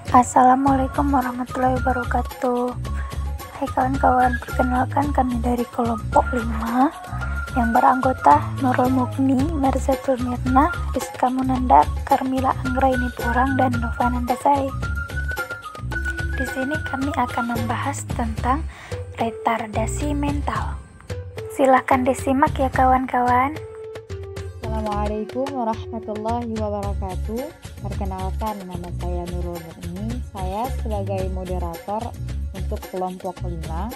Assalamualaikum warahmatullahi wabarakatuh. Hai kawan-kawan, perkenalkan kami dari kelompok 5 yang beranggota Nurul Mukni, Merzatul Mirna, Rizka Munandar, Karmila Anggraini Purang, dan Novananda Sai. Di sini kami akan membahas tentang retardasi mental. Silahkan disimak ya kawan-kawan. Assalamualaikum warahmatullahi wabarakatuh. Perkenalkan, nama saya Nurul Mukni. Saya sebagai moderator untuk kelompok 5,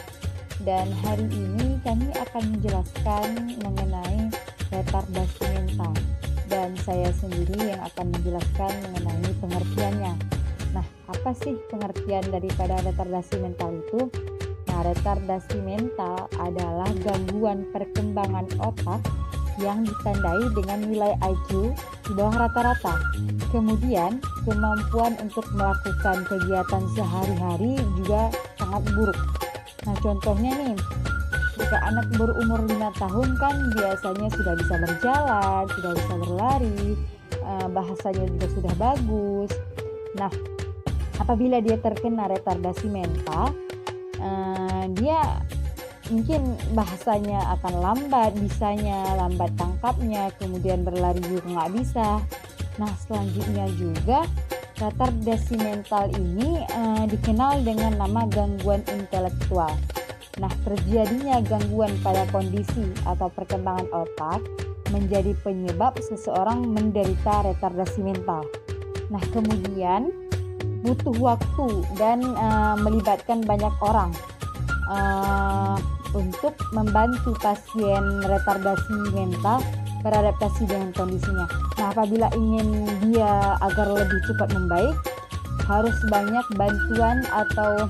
dan hari ini kami akan menjelaskan mengenai retardasi mental, dan saya sendiri yang akan menjelaskan mengenai pengertiannya. Nah, apa sih pengertian daripada retardasi mental itu? Nah, retardasi mental adalah gangguan perkembangan otak yang ditandai dengan nilai IQ di bawah rata-rata. Kemudian, kemampuan untuk melakukan kegiatan sehari-hari juga sangat buruk. Nah, contohnya nih, jika anak berumur 5 tahun kan biasanya sudah bisa berjalan, sudah bisa berlari, bahasanya juga sudah bagus. Nah, apabila dia terkena retardasi mental, dia mungkin bahasanya akan lambat, bisanya lambat tangkapnya, kemudian berlari juga nggak bisa. Nah, selanjutnya juga retardasi mental ini dikenal dengan nama gangguan intelektual. Nah, terjadinya gangguan pada kondisi atau perkembangan otak menjadi penyebab seseorang menderita retardasi mental. Nah, kemudian butuh waktu dan melibatkan banyak orang untuk membantu pasien retardasi mental beradaptasi dengan kondisinya. Nah, apabila ingin dia agar lebih cepat membaik, harus banyak bantuan atau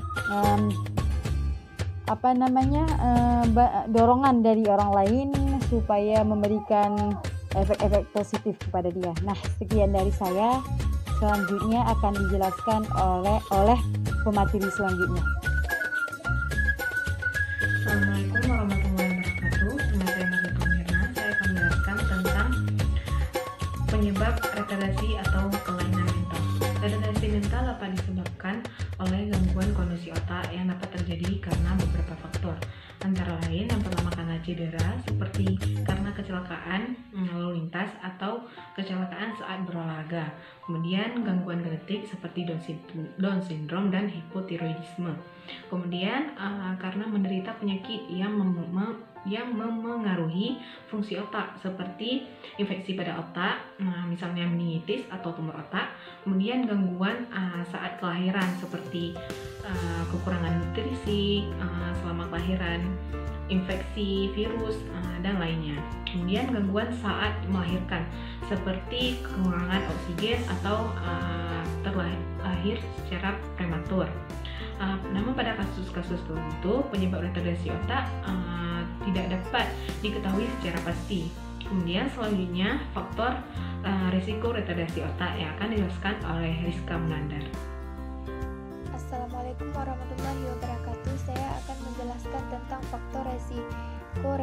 dorongan dari orang lain supaya memberikan efek-efek positif kepada dia. Nah, sekian dari saya. Selanjutnya akan dijelaskan oleh pemateri selanjutnya. Assalamualaikum warahmatullahi wabarakatuh. Nama saya Merzatul Mirna. Saya akan menjelaskan tentang penyebab retardasi atau kelainan mental. Retardasi mental dapat disebabkan oleh gangguan kondisi otak yang dapat terjadi karena beberapa faktor. Antara lain, yang pertama karena cedera, seperti karena kecelakaan lalu lintas atau kecelakaan saat berolahraga. Kemudian gangguan genetik seperti Down syndrome dan hipotiroidisme. Kemudian karena menderita penyakit yang memengaruhi fungsi otak seperti infeksi pada otak, misalnya meningitis atau tumor otak. Kemudian gangguan saat kelahiran seperti kekurangan nutrisi selama kelahiran, infeksi virus dan lainnya. Kemudian gangguan saat melahirkan seperti kekurangan oksigen atau terlahir secara prematur. Namun pada kasus-kasus tertentu penyebab retardasi otak tidak dapat diketahui secara pasti. Kemudian selanjutnya faktor risiko retardasi otak yang akan dijelaskan oleh Rizka Munandar. Assalamualaikum warahmatullahi wabarakatuh. Saya akan menjelaskan tentang faktor resiko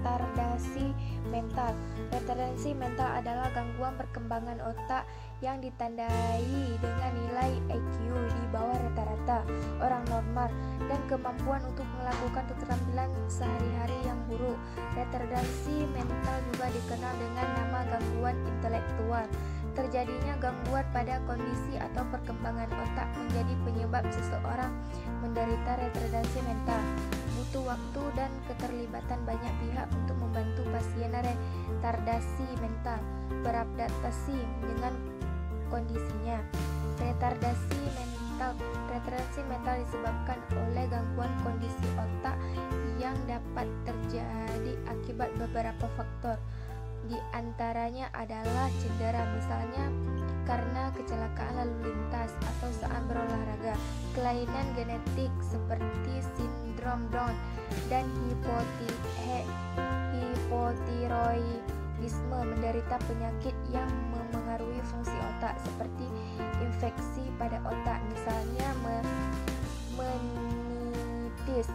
retardasi mental. Retardasi mental adalah gangguan perkembangan otak yang ditandai dengan nilai IQ di bawah rata-rata orang normal dan kemampuan untuk melakukan keterampilan sehari-hari yang buruk. Retardasi mental juga dikenal dengan nama gangguan intelektual. Terjadinya gangguan pada kondisi atau perkembangan otak menjadi penyebab seseorang menderita retardasi mental. Butuh waktu dan keterlibatan banyak pihak untuk membantu pasien retardasi mental beradaptasi dengan kondisinya. Retardasi mental disebabkan oleh gangguan kondisi otak yang dapat terjadi akibat beberapa faktor. Di antaranya adalah cedera, misalnya karena kecelakaan lalu lintas atau saat berolahraga, kelainan genetik seperti sindrom Down dan hipotiroidisme, menderita penyakit yang memengaruhi fungsi otak seperti infeksi pada otak, misalnya meningitis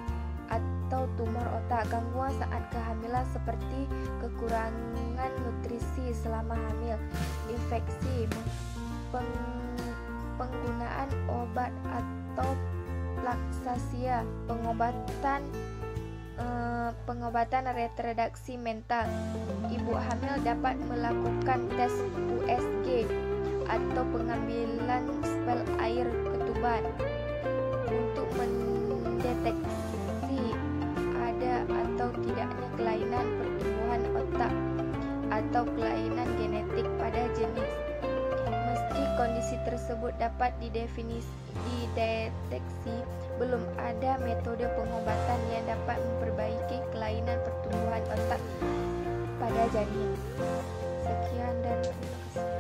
atau tumor otak. Gangguan saat kehamilan seperti kekurangan nutrisi selama hamil, infeksi, penggunaan obat atau plaksasia, pengobatan retardaksi mental. Ibu hamil dapat melakukan tes USG atau pengambilan sampel air ketuban untuk mendeteksi ada atau tidaknya kelainan pertumbuhan otak atau kelainan genetik pada jenis. Meski kondisi tersebut dapat dideteksi, belum ada metode pengobatan yang dapat memperbaiki kelainan pertumbuhan otak pada janin. Sekian dan terima kasih.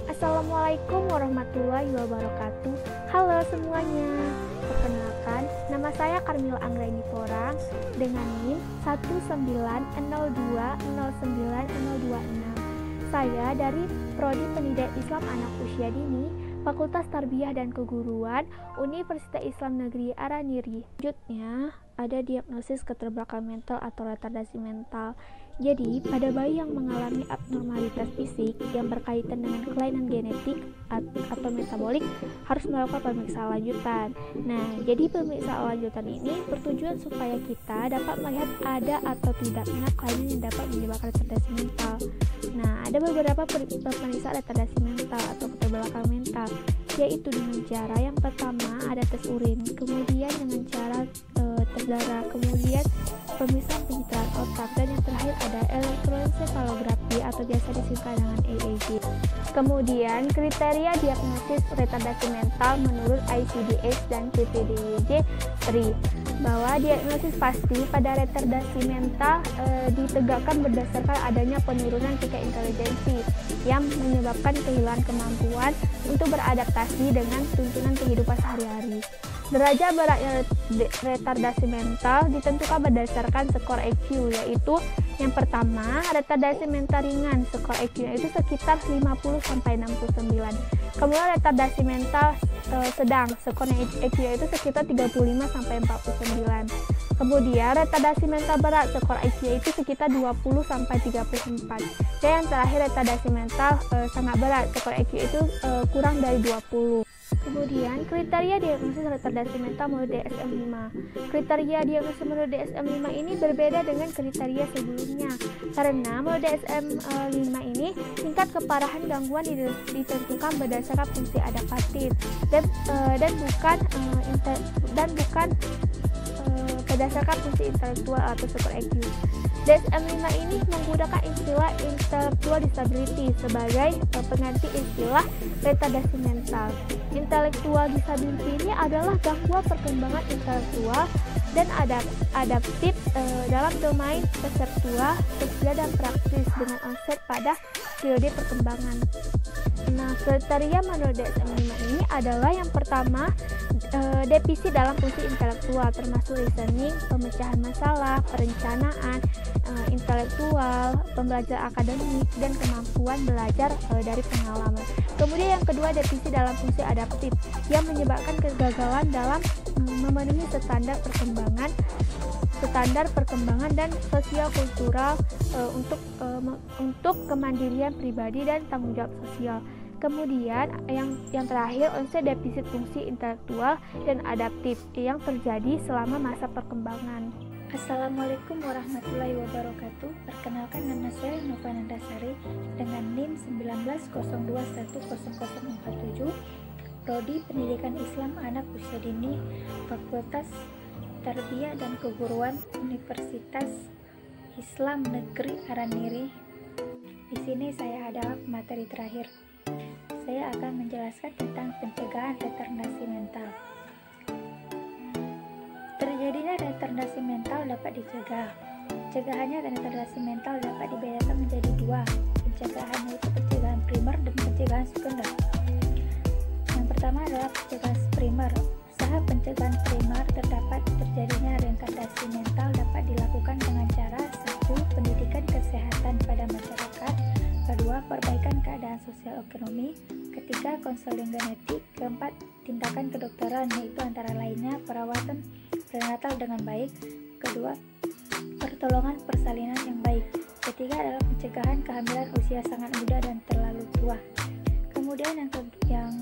Assalamualaikum warahmatullahi wabarakatuh. Halo semuanya. Perkenalkan, nama saya Karmil Anggraini Porang dengan NIM 19020909026. Saya dari Prodi Pendidikan Islam Anak Usia Dini, Fakultas Tarbiyah dan Keguruan, Universitas Islam Negeri Araniri. Selanjutnya, ada diagnosis keterbelakangan mental atau retardasi mental. Jadi, pada bayi yang mengalami abnormalitas fisik yang berkaitan dengan kelainan genetik atau metabolik harus melakukan pemeriksaan lanjutan. Nah, jadi pemeriksaan lanjutan ini bertujuan supaya kita dapat melihat ada atau tidaknya kelainan yang dapat menyebabkan retardasi mental. Nah, ada beberapa pemeriksaan retardasi mental atau keterbelakangan mental, yaitu dengan cara yang pertama ada tes urin, kemudian dengan cara tes darah, kemudian pemeriksaan pencitraan otak, dan yang terakhir ada elektroensefalografi atau biasa disingkat dengan EEG. Kemudian kriteria diagnosis retardasi mental menurut ICD-10 dan CPDWJ-3, bahwa diagnosis pasti pada retardasi mental ditegakkan berdasarkan adanya penurunan tingkat intelijensi yang menyebabkan kehilangan kemampuan untuk beradaptasi dengan tuntunan kehidupan sehari-hari. Derajat beratnya retardasi mental ditentukan berdasarkan skor EQ, yaitu yang pertama, retardasi mental ringan, skor EQ itu sekitar 50-69. Kemudian retardasi mental sedang, skornya EQ itu sekitar 35-49. Kemudian retardasi mental berat, skor EQ itu sekitar 20-34. Dan yang terakhir retardasi mental sangat berat, skor EQ itu kurang dari 20. Kemudian kriteria diagnosis retardasi mental menurut DSM-5. Kriteria diagnosis menurut DSM-5 ini berbeda dengan kriteria sebelumnya, karena menurut DSM-5 ini tingkat keparahan gangguan ditentukan berdasarkan fungsi adaptif dan bukan berdasarkan fungsi intelektual atau skor EQ. DSM-5 ini menggunakan istilah intellectual disability sebagai pengganti istilah retardasi mental. Intellectual disability ini adalah gangguan perkembangan intelektual dan adaptif dalam domain perseptual, sosial, dan praktis dengan onset pada periode perkembangan. Nah, kriteria menurut DSM-5 ini adalah yang pertama, defisit dalam fungsi intelektual termasuk listening, pemecahan masalah, perencanaan, intelektual, pembelajaran akademik, dan kemampuan belajar dari pengalaman. Kemudian yang kedua, defisit dalam fungsi adaptif yang menyebabkan kegagalan dalam memenuhi standar perkembangan dan sosial kultural untuk kemandirian pribadi dan tanggung jawab sosial. Kemudian yang terakhir, onset defisit fungsi intelektual dan adaptif yang terjadi selama masa perkembangan. Assalamualaikum warahmatullahi wabarakatuh. Perkenalkan, nama saya Nova Nandasari dengan NIM 190210047, Prodi Pendidikan Islam Anak Usia Dini, Fakultas Tarbiyah dan Keguruan, Universitas Islam Negeri Araniri. Di sini saya adalah pemateri terakhir. Saya akan menjelaskan tentang pencegahan retardasi mental. Terjadinya retardasi mental dapat dicegah. Pencegahannya retardasi mental dapat dibedakan menjadi dua. Pencegahan yaitu pencegahan primer dan pencegahan sekunder. Yang pertama adalah pencegahan primer. Usaha pencegahan primer terdapat terjadinya retardasi mental dapat dilakukan dengan cara: 1. Pendidikan kesehatan pada masyarakat, 2. Perbaikan keadaan sosial ekonomi, 3. Konseling genetik, 4. Tindakan kedokteran, yaitu antara lainnya perawatan prenatal dengan baik, 2. Pertolongan persalinan yang baik, 3. adalah pencegahan kehamilan usia sangat muda dan terlalu tua. Kemudian yang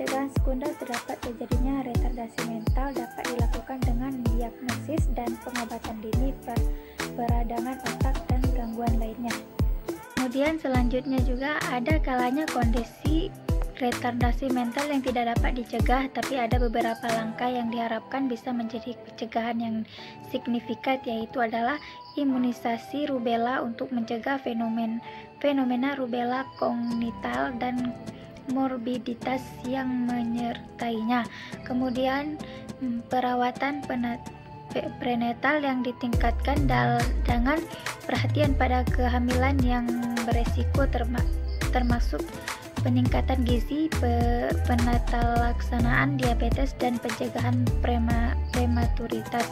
pencegahan sekunder terdapat terjadinya retardasi mental dapat dilakukan dengan diagnosis dan pengobatan dini peradangan otak dan gangguan lainnya. Kemudian selanjutnya juga ada kalanya kondisi retardasi mental yang tidak dapat dicegah, tapi ada beberapa langkah yang diharapkan bisa menjadi pencegahan yang signifikan, yaitu adalah imunisasi rubella untuk mencegah fenomena rubella kongnital dan morbiditas yang menyertainya. Kemudian perawatan prenatal yang ditingkatkan dengan perhatian pada kehamilan yang beresiko termasuk peningkatan gizi, penatalaksanaan diabetes, dan pencegahan prematuritas.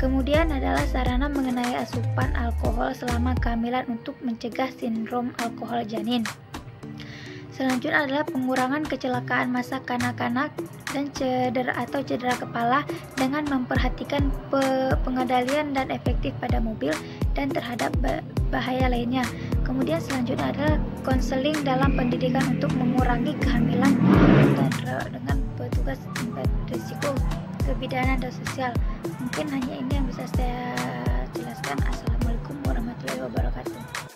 Kemudian adalah sarana mengenai asupan alkohol selama kehamilan untuk mencegah sindrom alkohol janin. Selanjutnya adalah pengurangan kecelakaan masa kanak-kanak dan cedera kepala dengan memperhatikan pengendalian dan efektif pada mobil dan terhadap bahaya lainnya. Kemudian selanjutnya adalah konseling dalam pendidikan untuk mengurangi kehamilan dan dengan petugas risiko kebidanan dan sosial. Mungkin hanya ini yang bisa saya jelaskan. Assalamualaikum warahmatullahi wabarakatuh.